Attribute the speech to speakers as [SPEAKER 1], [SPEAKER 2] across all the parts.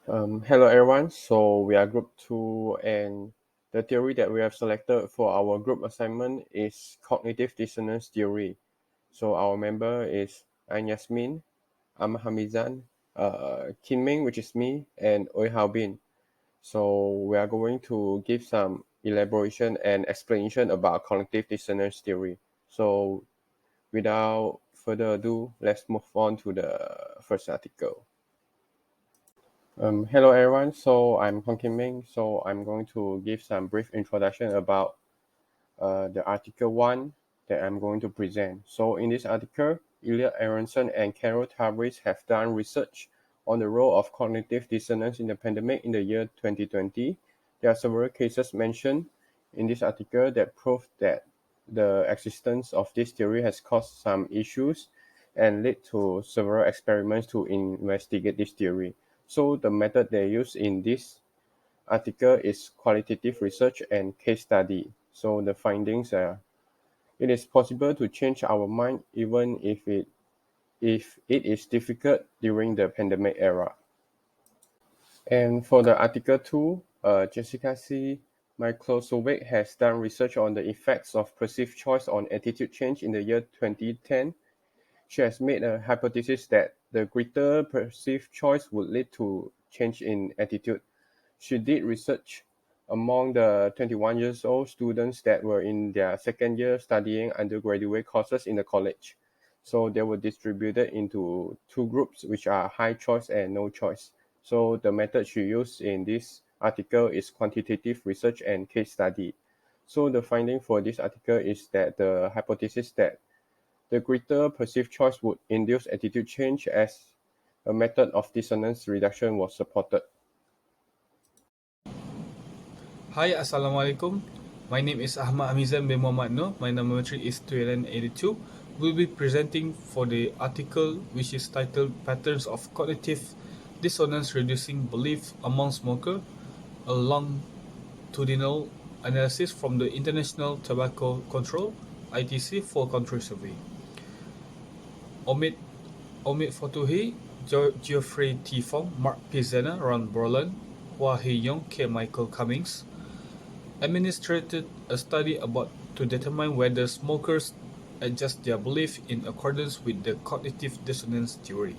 [SPEAKER 1] Hello everyone. So we are group 2 and the theory that we have selected for our group assignment is cognitive dissonance theory. So our member is YASMIN, HAMIZAN, Ming, which is me, and Bin. So we are going to give some elaboration and explanation about cognitive dissonance theory. So without further ado, let's move on to the first article. Hello everyone, so I'm Ming. So I'm going to give some brief introduction about the article 1 that I'm going to present. So in this article, Ilya Aronson and Carol Tavris have done research on the role of cognitive dissonance in the pandemic in the year 2020. There are several cases mentioned in this article that prove that the existence of this theory has caused some issues and led to several experiments to investigate this theory. So the method they use in this article is qualitative research and case study. So the findings are it is possible to change our mind even if it is difficult during the pandemic era. And for the article 2, Jessica C. Miklosovich has done research on the effects of perceived choice on attitude change in the year 2010. She has made a hypothesis that the greater perceived choice would lead to change in attitude. She did research among the 21 years old students that were in their second year studying undergraduate courses in the college. So they were distributed into two groups, which are high choice and no choice. So the method she used in this article is quantitative research and case study. So the finding for this article is that the hypothesis that the greater perceived choice would induce attitude change as a method of dissonance reduction was supported.
[SPEAKER 2] Hi, Assalamualaikum. My name is AHMAD HAMIZAN bin Muhammad Noor. My number is 282. We'll be presenting for the article which is titled Patterns of Cognitive Dissonance Reducing Belief Among Smokers, a longitudinal analysis from the International Tobacco Control ITC for Country Survey. Omid Fotuhi, Geoffrey T. Fong, Mark Pizzana, Ron Borland, Hua Hee Yong, K. Michael Cummings, administered a study about to determine whether smokers adjust their belief in accordance with the cognitive dissonance theory.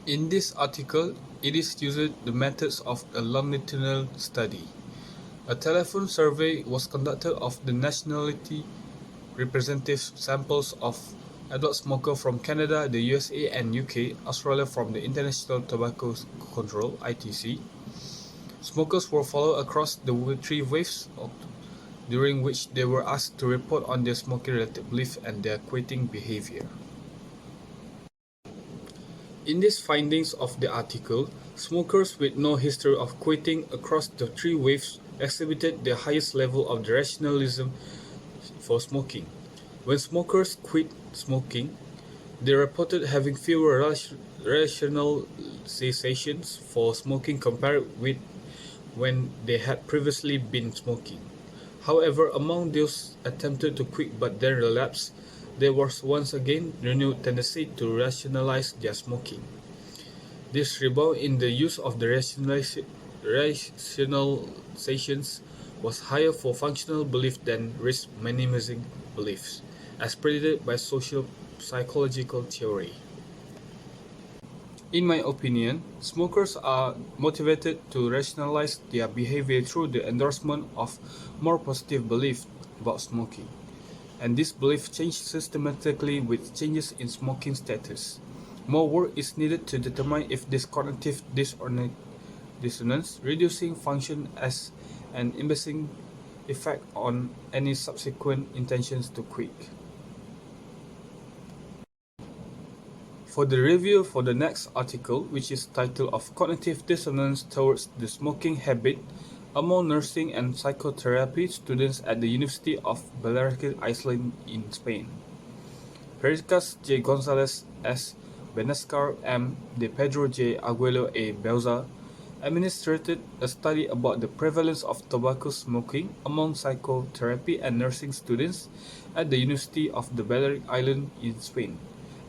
[SPEAKER 2] In this article, it is used the methods of a longitudinal study. A telephone survey was conducted of the nationality representative samples of adult smokers from Canada, the USA and UK, Australia from the International Tobacco Control (ITC). Smokers were followed across the 3 waves, during which they were asked to report on their smoking-related beliefs and their quitting behavior. In these findings of the article, smokers with no history of quitting across the 3 waves exhibited the highest level of rationalism for smoking. When smokers quit smoking, they reported having fewer rationalizations for smoking compared with when they had previously been smoking. However, among those attempted to quit but then relapsed, there was once again renewed tendency to rationalize their smoking. This rebound in the use of the rationalizations was higher for functional belief than risk minimizing beliefs, as predicted by social psychological theory. In my opinion, smokers are motivated to rationalize their behavior through the endorsement of more positive beliefs about smoking, and this belief changes systematically with changes in smoking status. More work is needed to determine if this cognitive dissonance reducing function as an embarrassing effect on any subsequent intentions to quit. For the review for the next article, which is titled of Cognitive Dissonance Towards the Smoking Habit among Nursing and Psychotherapy Students at the University of Balearic Islands in Spain. Pericas J. Gonzalez S. Benascar M. De Pedro J. Aguelo A. Belza administered a study about the prevalence of tobacco smoking among psychotherapy and nursing students at the University of the Balearic Islands in Spain,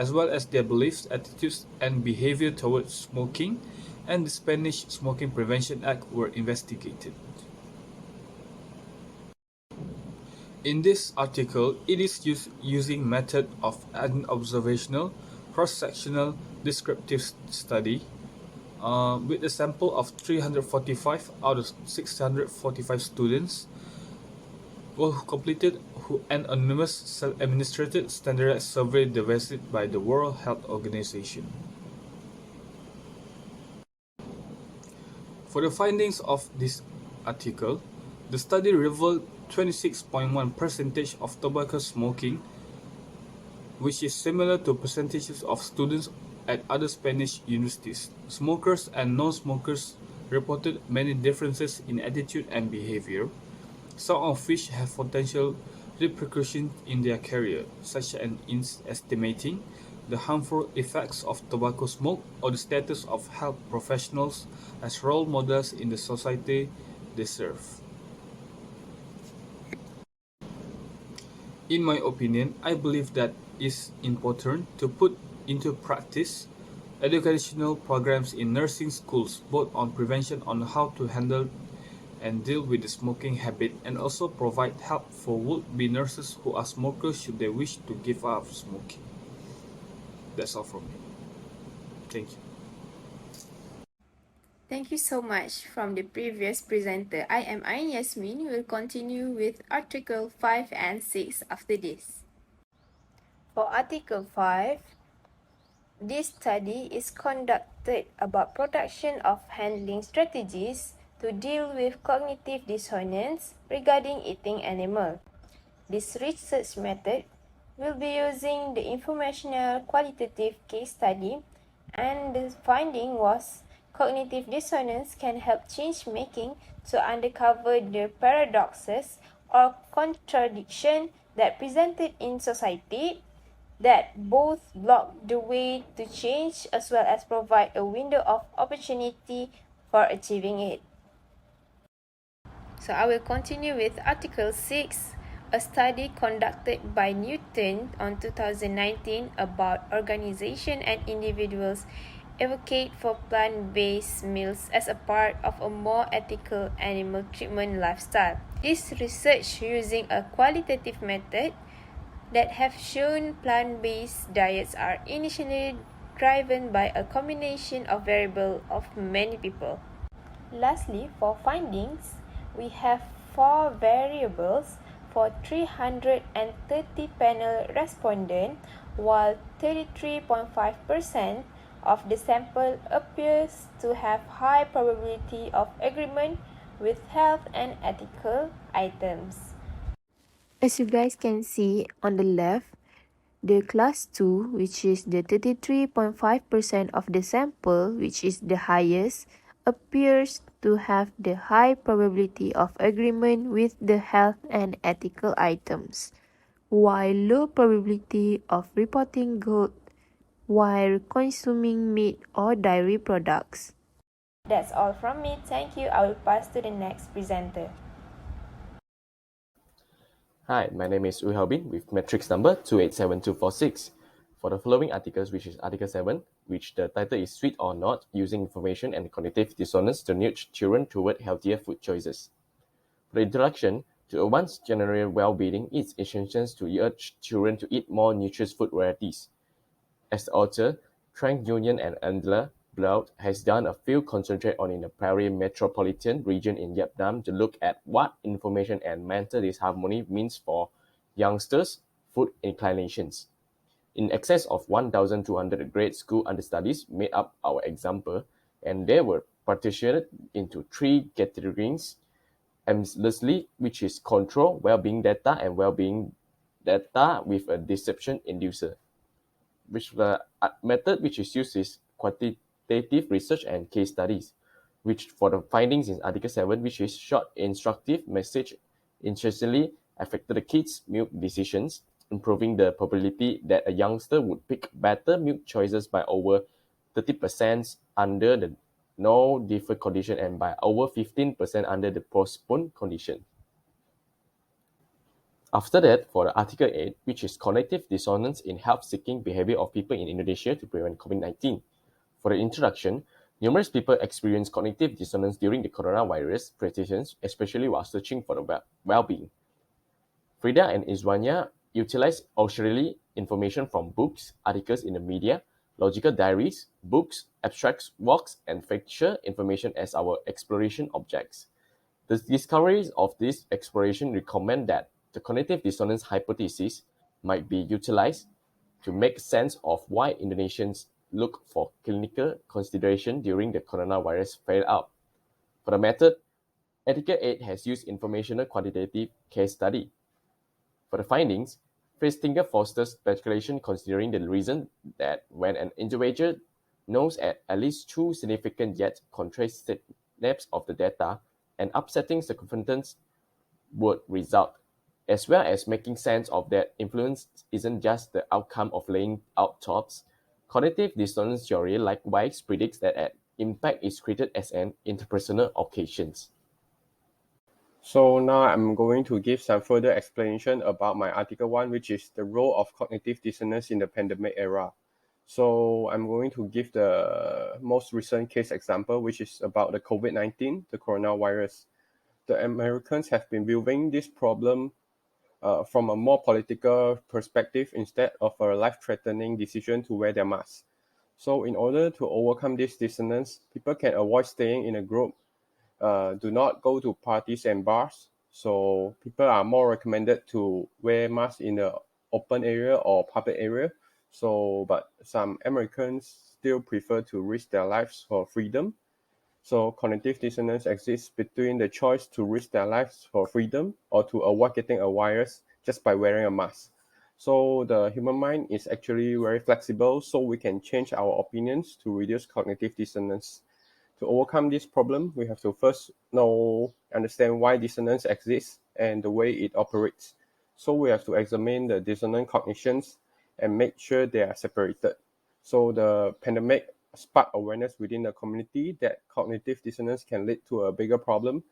[SPEAKER 2] as well as their beliefs, attitudes, and behavior towards smoking, and the Spanish Smoking Prevention Act were investigated. In this article, it is using method of an observational, cross-sectional, descriptive study with a sample of 345 out of 645 students who completed an anonymous self-administered standardized survey devised by the World Health Organization. For the findings of this article, the study revealed 26.1% of tobacco smoking, which is similar to percentages of students at other Spanish universities. Smokers and non-smokers reported many differences in attitude and behavior, some of which have potential repercussions in their career, such as in estimating the harmful effects of tobacco smoke or the status of health professionals as role models in the society they serve. In my opinion, I believe that it's important to put into practice educational programs in nursing schools, both on prevention on how to handle and deal with the smoking habit, and also provide help for would-be nurses who are smokers should they wish to give up smoking. That's all from me. Thank you.
[SPEAKER 3] Thank you so much from the previous presenter. I am Yasmin. We will continue with Article 5 and 6 after this. For Article 5, this study is conducted about production of handling strategies to deal with cognitive dissonance regarding eating animal. This research method will be using the informational qualitative case study, and the finding was cognitive dissonance can help change making to uncover the paradoxes or contradiction that presented in society that both block the way to change as well as provide a window of opportunity for achieving it. So I will continue with Article 6, a study conducted by Newton on 2019 about organization and individuals advocate for plant-based meals as a part of a more ethical animal treatment lifestyle. This research using a qualitative method that have shown plant-based diets are initially driven by a combination of variables of many people. Lastly, for findings, we have 4 variables for 330 panel respondents, while 33.5% of the sample appears to have high probability of agreement with health and ethical items. As you guys can see on the left, the class 2, which is the 33.5% of the sample, which is the highest, appears to have the high probability of agreement with the health and ethical items, while low probability of reporting guilt while consuming meat or dairy products. That's all from me. Thank you. I will pass to the next presenter.
[SPEAKER 4] Hi, my name is Uy Halbin with matrix number 287246. For the following articles, which is Article 7, which the title is Sweet or Not, Using Information and Cognitive Dissonance to Nudge Children Toward Healthier Food Choices. For the introduction, to one's general well-being, it's essential to urge children to eat more nutritious food varieties. As the author, Frank Union and Angela Bloud has done a field concentrate on in the Paris metropolitan region in Vietnam to look at what information and mental disharmony means for youngsters' food inclinations. In excess of 1,200 grade school understudies made up our example, and they were partitioned into 3 categories, aimlessly, which is control, well-being data, and well-being data with a deception inducer. Which the method which is used is quantitative research and case studies, which for the findings in Article 7, which is short, instructive message, interestingly affected the kids' milk decisions, improving the probability that a youngster would pick better milk choices by over 30% under the no defer condition and by over 15% under the postpone condition. After that, for the Article 8, which is cognitive dissonance in help-seeking behavior of people in Indonesia to prevent COVID-19. For the introduction, numerous people experience cognitive dissonance during the coronavirus presentations, especially while searching for the well-being. Frida and Iswanya utilize auxiliary information from books, articles in the media, logical diaries, books, abstracts, walks, and factual information as our exploration objects. The discoveries of this exploration recommend that the cognitive dissonance hypothesis might be utilized to make sense of why Indonesians look for clinical consideration during the coronavirus flare-up. For the method, Article 8 has used informational quantitative case study. For the findings, Festinger fosters speculation considering the reason that when an individual knows at least two significant yet contrary snaps of the data, an upsetting circumstance would result, as well as making sense of that influence isn't just the outcome of laying out thoughts. Cognitive dissonance theory likewise predicts that an impact is created as an interpersonal occasions.
[SPEAKER 1] So now I'm going to give some further explanation about my Article 1, which is the role of cognitive dissonance in the pandemic era. So I'm going to give the most recent case example, which is about the COVID-19, the coronavirus. The Americans have been viewing this problem from a more political perspective instead of a life-threatening decision to wear their mask. So in order to overcome this dissonance, people can avoid staying in a group, do not go to parties and bars. So people are more recommended to wear masks in the open area or public area. So, but some Americans still prefer to risk their lives for freedom. So cognitive dissonance exists between the choice to risk their lives for freedom or to avoid getting a virus just by wearing a mask. So the human mind is actually very flexible, so we can change our opinions to reduce cognitive dissonance. To overcome this problem, we have to first understand why dissonance exists and the way it operates. So we have to examine the dissonant cognitions and make sure they are separated. So the pandemic sparked awareness within the community that cognitive dissonance can lead to a bigger problem.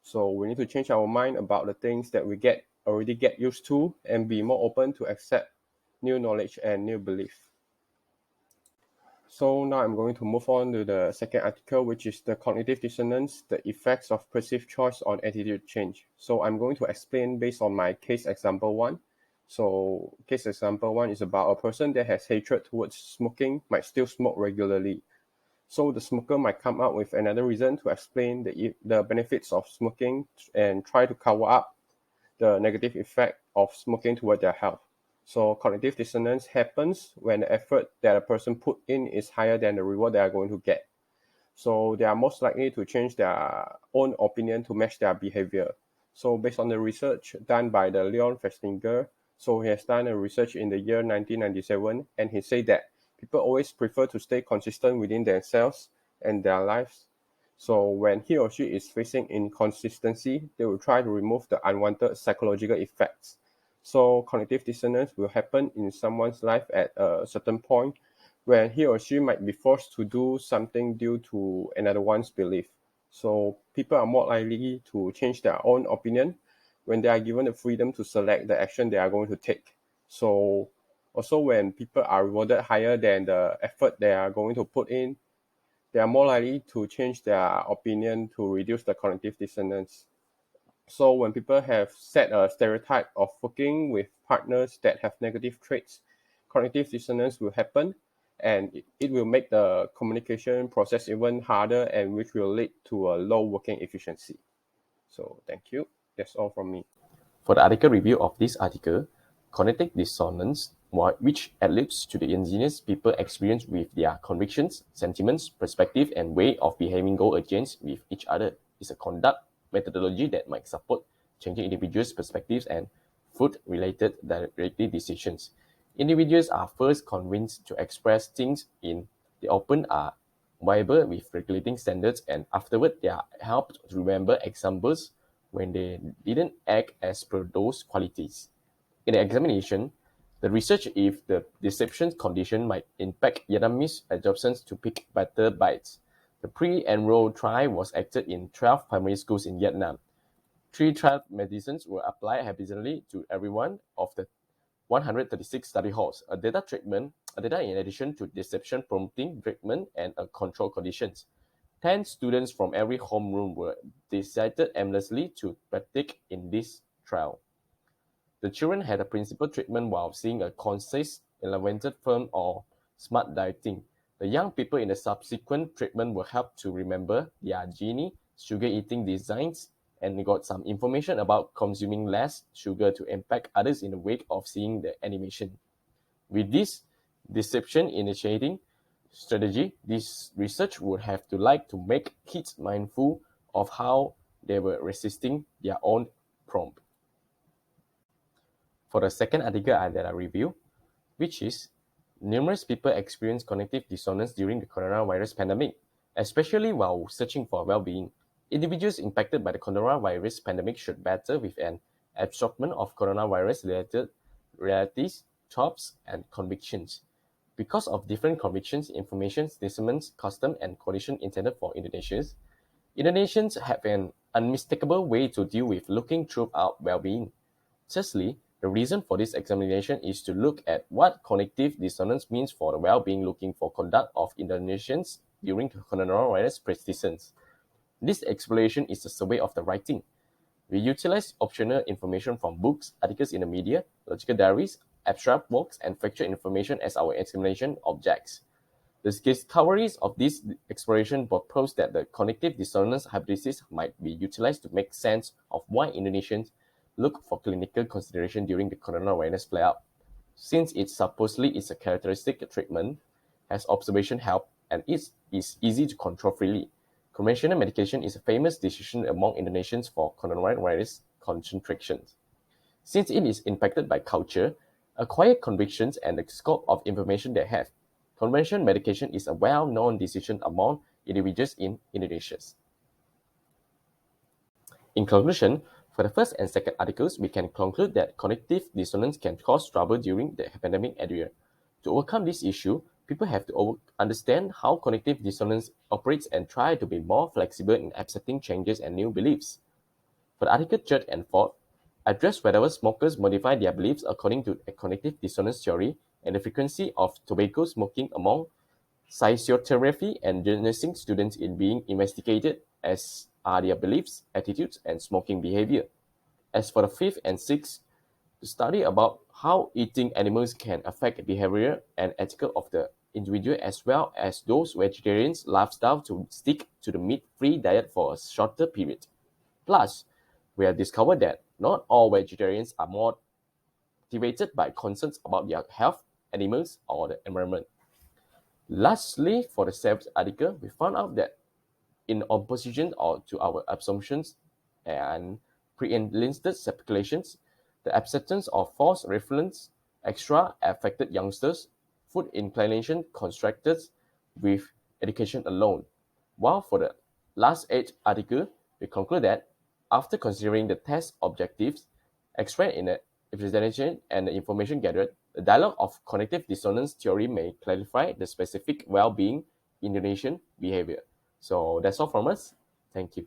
[SPEAKER 1] So we need to change our mind about the things that we already get used to and be more open to accept new knowledge and new belief. So now I'm going to move on to the second article, which is the cognitive dissonance, the effects of perceived choice on attitude change. So I'm going to explain based on my case example 1. So case example 1 is about a person that has hatred towards smoking might still smoke regularly. So the smoker might come up with another reason to explain the benefits of smoking and try to cover up the negative effect of smoking toward their health. So cognitive dissonance happens when the effort that a person put in is higher than the reward they are going to get. So they are most likely to change their own opinion to match their behavior. So based on the research done by the Leon Festinger, so he has done a research in the year 1997, and he said that people always prefer to stay consistent within themselves and their lives. So when he or she is facing inconsistency, they will try to remove the unwanted psychological effects. So cognitive dissonance will happen in someone's life at a certain point when he or she might be forced to do something due to another one's belief. So people are more likely to change their own opinion when they are given the freedom to select the action they are going to take. So also when people are rewarded higher than the effort they are going to put in, they are more likely to change their opinion to reduce the cognitive dissonance. So when people have set a stereotype of working with partners that have negative traits, cognitive dissonance will happen, and it will make the communication process even harder, and which will lead to a low working efficiency. So thank you. That's all from me.
[SPEAKER 4] For the article review of this article, cognitive dissonance, which alludes to the ingenious people experience with their convictions, sentiments, perspective, and way of behaving go against with each other, is a conduct methodology that might support changing individuals' perspectives and food-related directly decisions. Individuals are first convinced to express things in the open are viable with regulating standards, and afterward they are helped to remember examples when they didn't act as per those qualities. In the examination, the research if the deception condition might impact Vietnamese adoptions to pick better bites. The pre-enrolled trial was acted in 12 primary schools in Vietnam. 3 trial medicines were applied horizontally to everyone of the 136 study halls, a data in addition to deception prompting treatment and a control conditions. 10 students from every homeroom were decided aimlessly to partake in this trial. The children had a principal treatment while seeing a concise, elevated firm or smart dieting. The young people in the subsequent treatment were helped to remember their genie, sugar eating designs, and got some information about consuming less sugar to impact others in the wake of seeing the animation. With this deception initiating strategy, this research would have to like to make kids mindful of how they were resisting their own prompt. For the second article that I review, which is numerous people experience cognitive dissonance during the coronavirus pandemic, especially while searching for well-being. Individuals impacted by the coronavirus pandemic should battle with an absorption of coronavirus-related realities, thoughts, and convictions. Because of different convictions, information, sentiments, custom, and condition intended for Indonesians, Indonesians have an unmistakable way to deal with looking throughout well-being. Thusly, the reason for this examination is to look at what cognitive dissonance means for the well-being looking for conduct of Indonesians during the coronavirus persistence. This exploration is a survey of the writing. We utilize optional information from books, articles in the media, logical diaries, abstract works, and factual information as our examination objects. The discoveries of this exploration propose that the cognitive dissonance hypothesis might be utilized to make sense of why Indonesians look for clinical consideration during the coronavirus flare-up. Since it supposedly is a characteristic treatment, has observation help, and is easy to control freely. Conventional medication is a famous decision among Indonesians for coronavirus concentrations. Since it is impacted by culture, acquired convictions, and the scope of information they have, conventional medication is a well-known decision among individuals in Indonesia. In conclusion, for the first and second articles, we can conclude that cognitive dissonance can cause trouble during the pandemic era. To overcome this issue, people have to understand how cognitive dissonance operates and try to be more flexible in accepting changes and new beliefs. For the article third and fourth, address whether smokers modify their beliefs according to a cognitive dissonance theory and the frequency of tobacco smoking among physiotherapy and nursing students in being investigated, as are their beliefs, attitudes, and smoking behavior. As for the fifth and sixth, to study about how eating animals can affect behavior and ethical of the individual as well as those vegetarians' lifestyle to stick to the meat-free diet for a shorter period. Plus, we have discovered that not all vegetarians are motivated by concerns about their health, animals, or the environment. Lastly, for the seventh article, we found out that in opposition to our assumptions and pre-enlisted speculations, the acceptance of false reference extra affected youngsters, food inclination constructed with education alone. While for the last 8 article, we conclude that after considering the test objectives, explained in the presentation and the information gathered, the dialogue of cognitive dissonance theory may clarify the specific well-being Indonesian behavior. So that's all from us. Thank you.